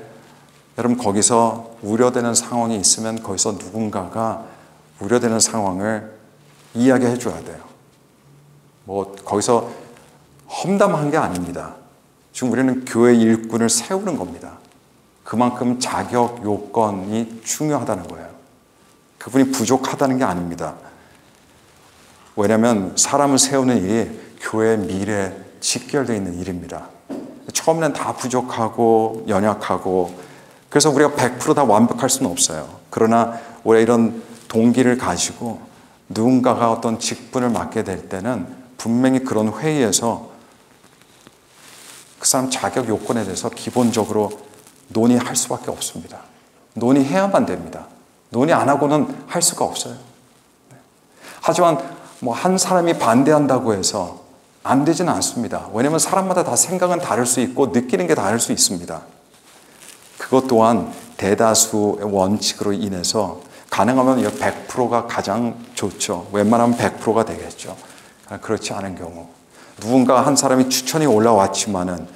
여러분 거기서 우려되는 상황이 있으면 거기서 누군가가 우려되는 상황을 이야기해 줘야 돼요. 뭐 거기서 험담한 게 아닙니다. 지금 우리는 교회 일꾼을 세우는 겁니다. 그만큼 자격 요건이 중요하다는 거예요. 그분이 부족하다는 게 아닙니다. 왜냐하면 사람을 세우는 일이 교회의 미래에 직결되어 있는 일입니다. 처음에는 다 부족하고 연약하고, 그래서 우리가 100% 다 완벽할 수는 없어요. 그러나 우리가 이런 동기를 가지고 누군가가 어떤 직분을 맡게 될 때는 분명히 그런 회의에서 그 사람 자격 요건에 대해서 기본적으로 논의할 수밖에 없습니다. 논의해야만 됩니다. 논의 안 하고는 할 수가 없어요. 하지만 뭐 한 사람이 반대한다고 해서 안 되지는 않습니다. 왜냐하면 사람마다 다 생각은 다를 수 있고 느끼는 게 다를 수 있습니다. 그것 또한 대다수의 원칙으로 인해서 가능하면 100%가 가장 좋죠. 웬만하면 100%가 되겠죠. 그렇지 않은 경우, 누군가 한 사람이 추천이 올라왔지만은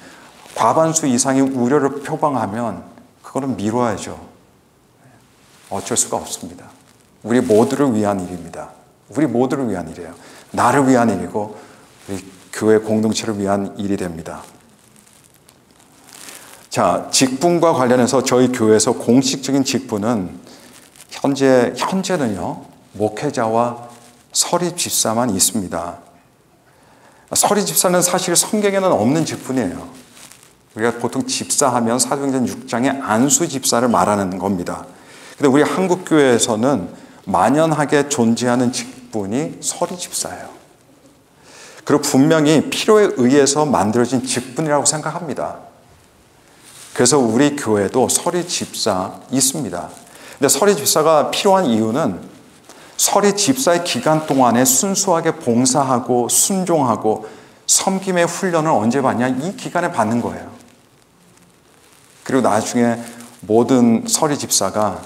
과반수 이상이 우려를 표방하면 그거는 미뤄야죠. 어쩔 수가 없습니다. 우리 모두를 위한 일입니다. 우리 모두를 위한 일이에요. 나를 위한 일이고 우리 교회 공동체를 위한 일이 됩니다. 자, 직분과 관련해서 저희 교회에서 공식적인 직분은 현재는요, 목회자와 서리 집사만 있습니다. 서리 집사는 사실 성경에는 없는 직분이에요. 우리가 보통 집사하면 사도행전 6장의 안수 집사를 말하는 겁니다. 근데 우리 한국 교회에서는 만연하게 존재하는 직분이 서리 집사예요. 그리고 분명히 필요에 의해서 만들어진 직분이라고 생각합니다. 그래서 우리 교회도 서리 집사 있습니다. 근데 서리 집사가 필요한 이유는 서리 집사의 기간 동안에 순수하게 봉사하고 순종하고 섬김의 훈련을 언제 받냐? 이 기간에 받는 거예요. 그리고 나중에 모든 서리 집사가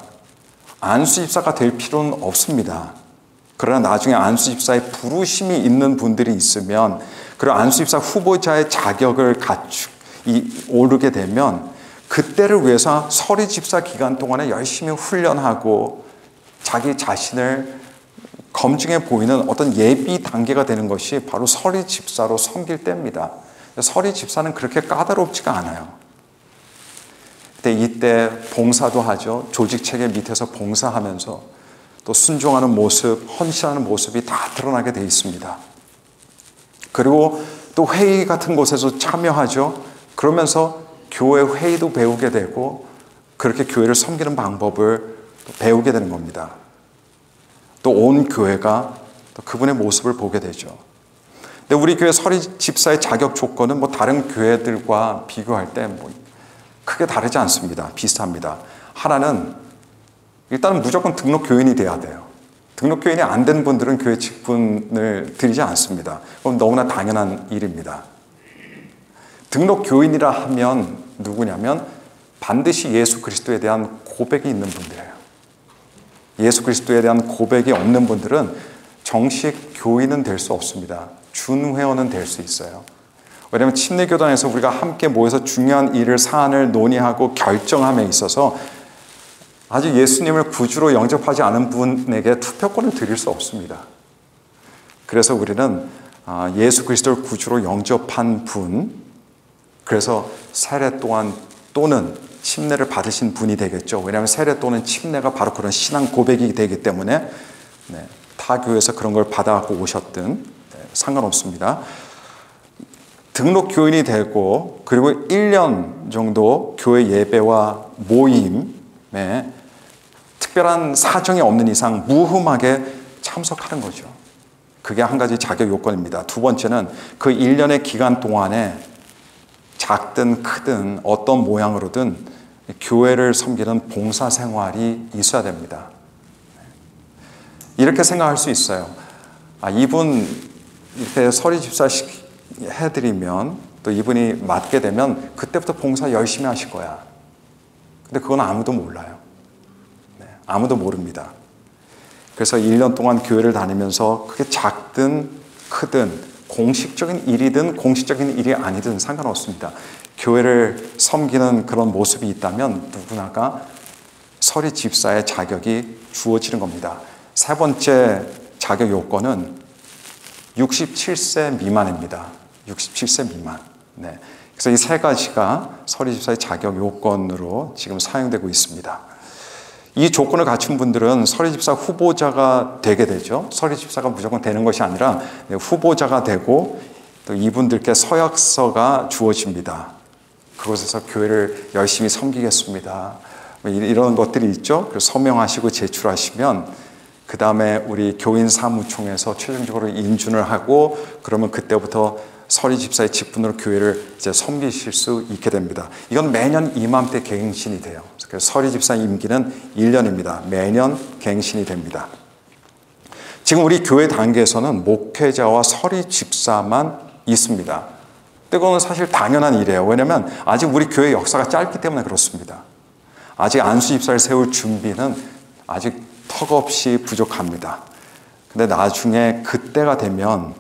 안수 집사가 될 필요는 없습니다. 그러나 나중에 안수 집사의 부르심이 있는 분들이 있으면, 그리고 안수 집사 후보자의 자격을 오르게 되면 그때를 위해서 서리 집사 기간 동안에 열심히 훈련하고 자기 자신을 검증해 보이는 어떤 예비 단계가 되는 것이 바로 서리 집사로 섬길 때입니다. 서리 집사는 그렇게 까다롭지가 않아요. 근데 이때 봉사도 하죠. 조직 체계 밑에서 봉사하면서 또 순종하는 모습, 헌신하는 모습이 다 드러나게 돼 있습니다. 그리고 또 회의 같은 곳에서 참여하죠. 그러면서 교회 회의도 배우게 되고 그렇게 교회를 섬기는 방법을 배우게 되는 겁니다. 또 온 교회가 또 그분의 모습을 보게 되죠. 근데 우리 교회 서리 집사의 자격 조건은 뭐 다른 교회들과 비교할 때 뭐 크게 다르지 않습니다. 비슷합니다. 하나는 일단은 무조건 등록 교인이 돼야 돼요. 등록 교인이 안 된 분들은 교회 직분을 드리지 않습니다. 그럼 너무나 당연한 일입니다. 등록 교인이라 하면 누구냐면 반드시 예수 그리스도에 대한 고백이 있는 분들이에요. 예수 그리스도에 대한 고백이 없는 분들은 정식 교인은 될 수 없습니다. 준회원은 될 수 있어요. 왜냐하면 침례교단에서 우리가 함께 모여서 중요한 일을 사안을 논의하고 결정함에 있어서 아직 예수님을 구주로 영접하지 않은 분에게 투표권을 드릴 수 없습니다. 그래서 우리는 예수 그리스도를 구주로 영접한 분, 그래서 세례 또한 또는 침례를 받으신 분이 되겠죠. 왜냐하면 세례 또는 침례가 바로 그런 신앙 고백이 되기 때문에 타 교회에서 그런 걸 받아갖고 오셨든 상관없습니다. 등록 교인이 되고 그리고 1년 정도 교회 예배와 모임에 특별한 사정이 없는 이상 무흠하게 참석하는 거죠. 그게 한 가지 자격 요건입니다. 두 번째는 그 1년의 기간 동안에 작든 크든 어떤 모양으로든 교회를 섬기는 봉사 생활이 있어야 됩니다. 이렇게 생각할 수 있어요. 이분 이렇게 서리 집사 해드리면 또 이분이 맡게 되면 그때부터 봉사 열심히 하실 거야. 근데 그건 아무도 몰라요. 아무도 모릅니다. 그래서 1년 동안 교회를 다니면서 그게 작든 크든 공식적인 일이든 공식적인 일이 아니든 상관없습니다. 교회를 섬기는 그런 모습이 있다면 누구나가 서리 집사의 자격이 주어지는 겁니다. 세 번째 자격 요건은 67세 미만입니다. 67세 미만. 그래서 이 세 가지가 서리 집사의 자격 요건으로 지금 사용되고 있습니다. 이 조건을 갖춘 분들은 서리 집사 후보자가 되게 되죠. 서리 집사가 무조건 되는 것이 아니라 후보자가 되고 또 이분들께 서약서가 주어집니다. 그곳에서 교회를 열심히 섬기겠습니다. 이런 것들이 있죠. 서명하시고 제출하시면 그 다음에 우리 교인 사무총에서 최종적으로 인준을 하고 그러면 그때부터 서리 집사의 직분으로 교회를 이제 섬기실 수 있게 됩니다. 이건 매년 이맘때 갱신이 돼요. 그래서 서리 집사 임기는 1년입니다. 매년 갱신이 됩니다. 지금 우리 교회 단계에서는 목회자와 서리 집사만 있습니다. 근데 그건 사실 당연한 일이에요. 왜냐하면 아직 우리 교회 역사가 짧기 때문에 그렇습니다. 아직 안수 집사를 세울 준비는 아직 턱없이 부족합니다. 근데 나중에 그때가 되면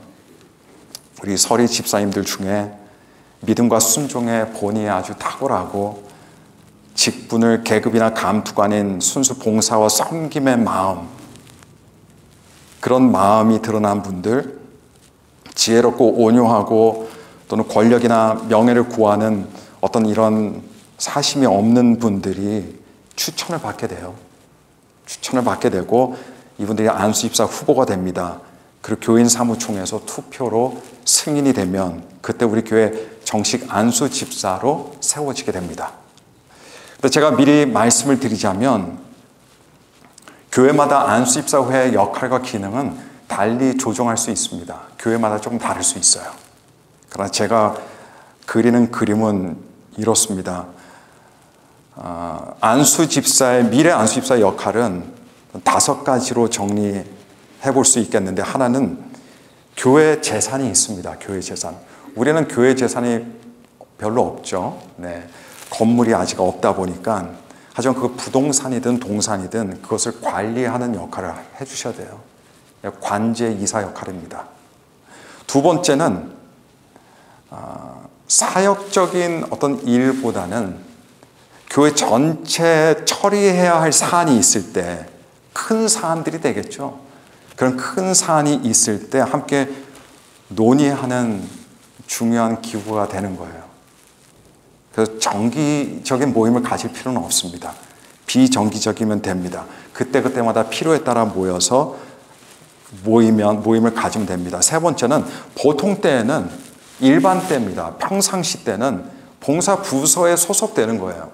우리 서리 집사님들 중에 믿음과 순종의 본이 아주 탁월하고 직분을 계급이나 감투가 아닌 순수 봉사와 섬김의 마음, 그런 마음이 드러난 분들, 지혜롭고 온유하고 또는 권력이나 명예를 구하는 어떤 이런 사심이 없는 분들이 추천을 받게 돼요. 추천을 받게 되고 이분들이 안수집사 후보가 됩니다. 그리고 교인 사무총에서 투표로 승인이 되면 그때 우리 교회 정식 안수집사로 세워지게 됩니다. 근데 제가 미리 말씀을 드리자면 교회마다 안수집사회의 역할과 기능은 달리 조정할 수 있습니다. 교회마다 조금 다를 수 있어요. 그러나 제가 그리는 그림은 이렇습니다. 미래 안수집사의 역할은 5가지로 정리해 볼 수 있겠는데, 하나는 교회 재산이 있습니다. 교회 재산. 우리는 교회 재산이 별로 없죠. 건물이 아직 없다 보니까, 하지만 그 부동산이든 동산이든 그것을 관리하는 역할을 해주셔야 돼요. 관제 이사 역할입니다. 두 번째는 사역적인 어떤 일보다는 교회 전체 처리해야 할 사안이 있을 때, 큰 사안들이 되겠죠. 그런 큰 사안이 있을 때 함께 논의하는 중요한 기구가 되는 거예요. 그래서 정기적인 모임을 가질 필요는 없습니다. 비정기적이면 됩니다. 그때그때마다 필요에 따라 모여서 모임을 가지면 됩니다. 세 번째는 보통 때에는 일반 때입니다. 평상시 때는 봉사 부서에 소속되는 거예요.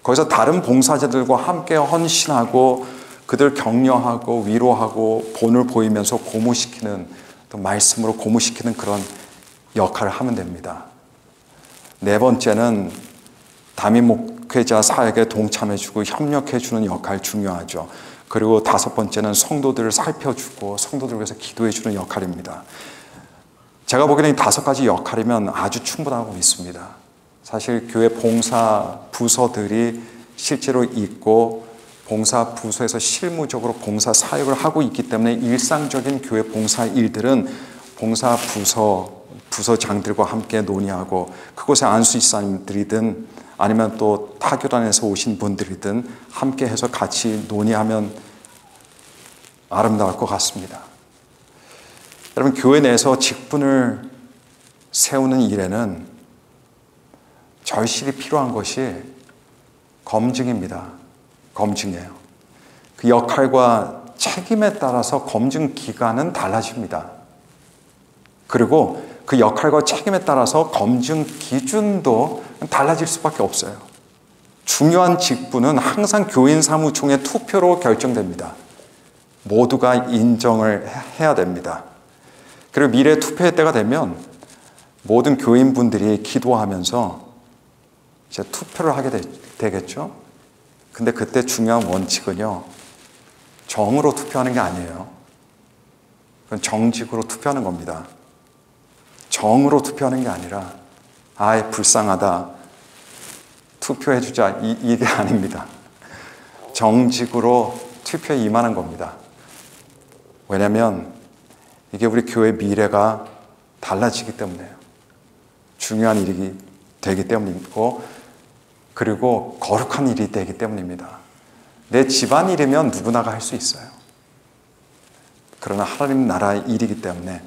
거기서 다른 봉사자들과 함께 헌신하고 그들 격려하고 위로하고 본을 보이면서 고무시키는, 또 말씀으로 고무시키는 그런 역할을 하면 됩니다. 네 번째는 담임 목회자 사역에 동참해주고 협력해주는 역할 중요하죠. 그리고 다섯 번째는 성도들을 살펴주고 성도들을 위해서 기도해주는 역할입니다. 제가 보기에는 이 다섯 가지 역할이면 아주 충분하고 믿습니다. 사실 교회 봉사 부서들이 실제로 있고 봉사 부서에서 실무적으로 봉사 사역을 하고 있기 때문에 일상적인 교회 봉사 일들은 봉사 부서장들과 함께 논의하고, 그곳에 안수집사님들이든 아니면 또 타교단에서 오신 분들이든 함께 해서 같이 논의하면 아름다울 것 같습니다. 여러분, 교회 내에서 직분을 세우는 일에는 절실히 필요한 것이 검증입니다. 검증이에요. 그 역할과 책임에 따라서 검증 기간은 달라집니다. 그리고 그 역할과 책임에 따라서 검증 기준도 달라질 수밖에 없어요. 중요한 직분은 항상 교인 사무총회 투표로 결정됩니다. 모두가 인정을 해야 됩니다. 그리고 미래 투표의 때가 되면 모든 교인분들이 기도하면서 이제 투표를 하게 되겠죠. 근데 그때 중요한 원칙은요, 정으로 투표하는 게 아니에요. 그건 정직으로 투표하는 겁니다. 정으로 투표하는 게 아니라 아예 불쌍하다, 투표해주자, 이게 아닙니다. 정직으로 투표에 임하는 겁니다. 왜냐하면 이게 우리 교회 미래가 달라지기 때문에요. 중요한 일이 되기 때문이고, 그리고 거룩한 일이 되기 때문입니다. 내 집안일이면 누구나가 할 수 있어요. 그러나 하나님 나라의 일이기 때문에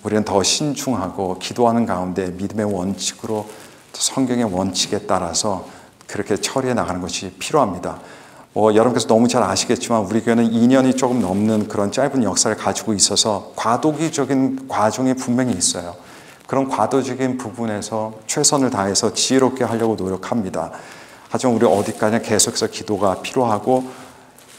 우리는 더 신중하고 기도하는 가운데 믿음의 원칙으로, 성경의 원칙에 따라서 그렇게 처리해 나가는 것이 필요합니다. 여러분께서 너무 잘 아시겠지만 우리 교회는 2년이 조금 넘는 그런 짧은 역사를 가지고 있어서 과도기적인 과정이 분명히 있어요. 그런 과도적인 부분에서 최선을 다해서 지혜롭게 하려고 노력합니다. 하지만 우리 어디까지나 계속해서 기도가 필요하고,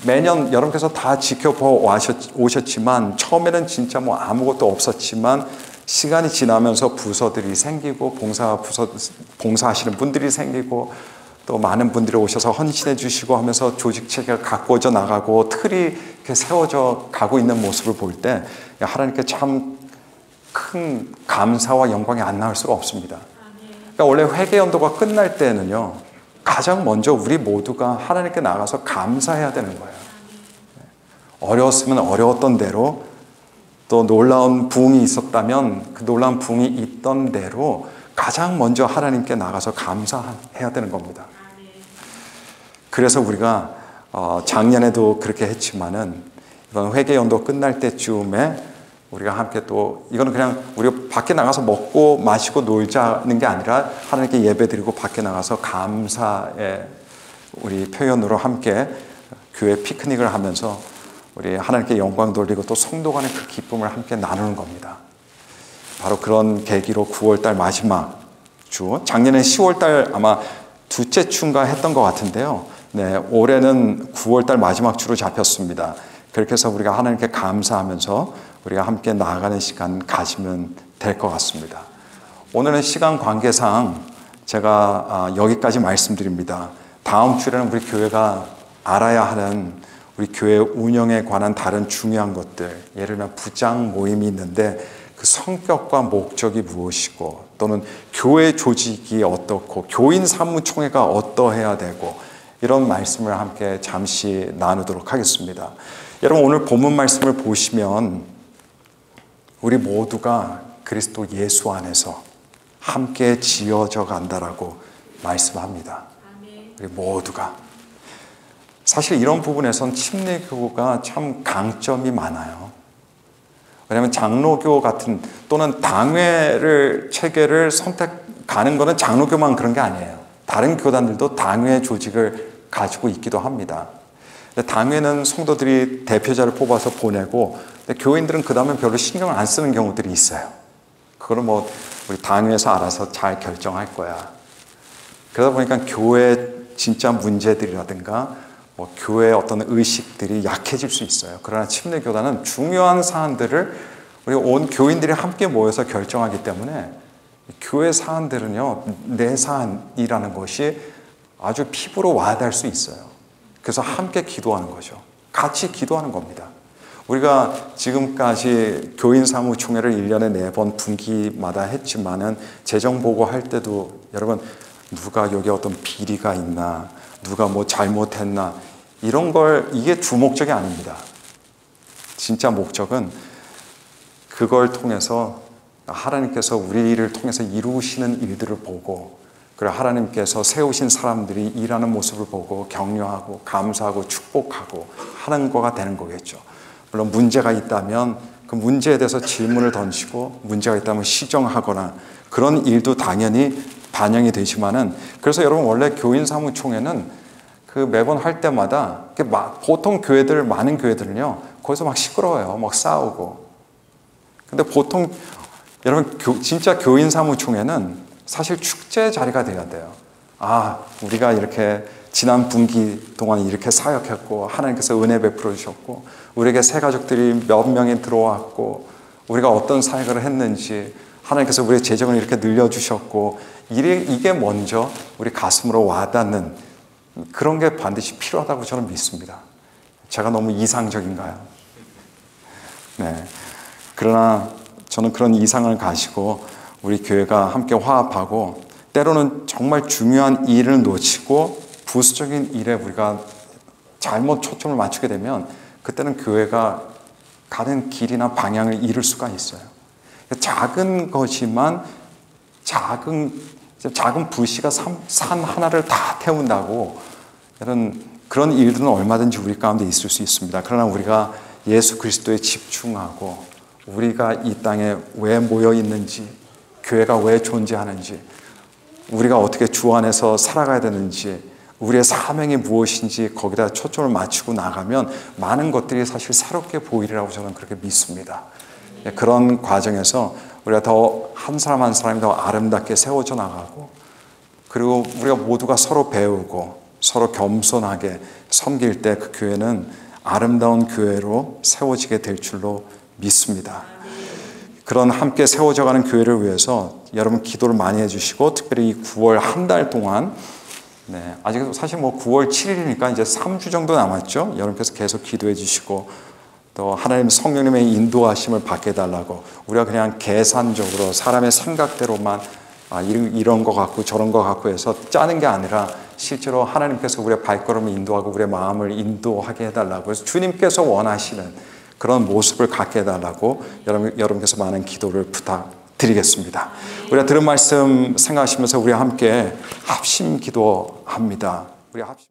매년 여러분께서 다 지켜보 오셨지만 처음에는 진짜 아무것도 없었지만 시간이 지나면서 부서들이 생기고 봉사하시는 분들이 생기고 또 많은 분들이 오셔서 헌신해 주시고 하면서 조직 체계가 가꾸어져 나가고 틀이 이렇게 세워져 가고 있는 모습을 볼 때 하나님께 참 큰 감사와 영광이 안 나올 수가 없습니다. 그러니까 원래 회개 연도가 끝날 때는요, 가장 먼저 우리 모두가 하나님께 나가서 감사해야 되는 거예요. 어려웠으면 어려웠던 대로, 또 놀라운 부흥이 있었다면 그 놀라운 부흥이 있던 대로 가장 먼저 하나님께 나가서 감사해야 되는 겁니다. 그래서 우리가 작년에도 그렇게 했지만은 이번 회개 연도 끝날 때쯤에 우리가 함께 또, 이거는 그냥 우리가 밖에 나가서 먹고 마시고 놀자는 게 아니라 하나님께 예배드리고 밖에 나가서 감사의 우리 표현으로 함께 교회 피크닉을 하면서 우리 하나님께 영광 돌리고 또 성도 간의 그 기쁨을 함께 나누는 겁니다. 바로 그런 계기로 9월달 마지막 주, 작년에 10월달 아마 두째 주인가 했던 것 같은데요. 네, 올해는 9월달 마지막 주로 잡혔습니다. 그렇게 해서 우리가 하나님께 감사하면서 우리가 함께 나아가는 시간 가지면 될 것 같습니다. 오늘은 시간 관계상 제가 여기까지 말씀드립니다. 다음 주에는 우리 교회가 알아야 하는 우리 교회 운영에 관한 다른 중요한 것들, 예를 들면 부장 모임이 있는데 그 성격과 목적이 무엇이고, 또는 교회 조직이 어떻고 교인 사무총회가 어떠해야 되고, 이런 말씀을 함께 잠시 나누도록 하겠습니다. 여러분, 오늘 본문 말씀을 보시면 우리 모두가 그리스도 예수 안에서 함께 지어져 간다라고 말씀합니다. 우리 모두가. 사실 이런 부분에선 침례교가 참 강점이 많아요. 왜냐하면 장로교 같은 또는 당회를 체계를 선택하는 것은 장로교만 그런 게 아니에요. 다른 교단들도 당회 조직을 가지고 있기도 합니다. 당회는 성도들이 대표자를 뽑아서 보내고, 교인들은 그 다음에 별로 신경을 안 쓰는 경우들이 있어요. 그거는 뭐 우리 당회에서 알아서 잘 결정할 거야. 그러다 보니까 교회 진짜 문제들이라든가 뭐 교회의 어떤 의식들이 약해질 수 있어요. 그러나 침례교단은 중요한 사안들을 우리 온 교인들이 함께 모여서 결정하기 때문에 교회 사안들은요, 내 사안이라는 것이 아주 피부로 와닿을 수 있어요. 그래서 함께 기도하는 거죠. 같이 기도하는 겁니다. 우리가 지금까지 교인사무총회를 1년에 4번 분기마다 했지만은 재정보고할 때도 여러분, 누가 여기 어떤 비리가 있나, 누가 뭐 잘못했나, 이런 걸, 이게 주 목적이 아닙니다. 진짜 목적은 그걸 통해서 하나님께서 우리를 통해서 이루시는 일들을 보고, 그리고 하나님께서 세우신 사람들이 일하는 모습을 보고 격려하고 감사하고 축복하고 하는 거가 되는 거겠죠. 물론 문제가 있다면 그 문제에 대해서 질문을 던지고, 문제가 있다면 시정하거나, 그런 일도 당연히 반영이 되지만은, 그래서 여러분, 원래 교인사무총회는 그 매번 할 때마다 보통 교회들, 많은 교회들은요, 거기서 막 시끄러워요. 막 싸우고. 근데 보통 여러분, 진짜 교인사무총회는 사실 축제 자리가 돼야 돼요. 아, 우리가 이렇게 지난 분기 동안 이렇게 사역했고, 하나님께서 은혜 베풀어 주셨고, 우리에게 새 가족들이 몇 명이 들어왔고, 우리가 어떤 사역을 했는지, 하나님께서 우리의 재정을 이렇게 늘려주셨고, 이게 먼저 우리 가슴으로 와닿는 그런 게 반드시 필요하다고 저는 믿습니다. 제가 너무 이상적인가요? 네. 그러나 저는 그런 이상을 가지고 우리 교회가 함께 화합하고, 때로는 정말 중요한 일을 놓치고 부수적인 일에 우리가 잘못 초점을 맞추게 되면 그때는 교회가 가는 길이나 방향을 잃을 수가 있어요. 작은 거지만 작은 불씨가 산 하나를 다 태운다고, 그런 일들은 얼마든지 우리 가운데 있을 수 있습니다. 그러나 우리가 예수 그리스도에 집중하고, 우리가 이 땅에 왜 모여 있는지, 교회가 왜 존재하는지, 우리가 어떻게 주 안에서 살아가야 되는지, 우리의 사명이 무엇인지 거기다 초점을 맞추고 나가면 많은 것들이 사실 새롭게 보이리라고 저는 그렇게 믿습니다. 그런 과정에서 우리가 더 한 사람 한 사람이 더 아름답게 세워져 나가고, 그리고 우리가 모두가 서로 배우고 서로 겸손하게 섬길 때 그 교회는 아름다운 교회로 세워지게 될 줄로 믿습니다. 그런 함께 세워져가는 교회를 위해서 여러분 기도를 많이 해주시고, 특별히 이 9월 한 달 동안, 네, 아직 사실 뭐 9월 7일이니까 이제 3주 정도 남았죠. 여러분께서 계속 기도해 주시고, 또 하나님 성령님의 인도하심을 받게 해달라고, 우리가 그냥 계산적으로 사람의 생각대로만 이런 거 같고 저런 거 같고 해서 짜는 게 아니라, 실제로 하나님께서 우리의 발걸음을 인도하고 우리의 마음을 인도하게 해달라고, 그래서 주님께서 원하시는 그런 모습을 갖게 해달라고 여러분께서 많은 기도를 부탁드리겠습니다. 우리가 들은 말씀 생각하시면서 우리 함께 합심 기도합니다. 우리 합심.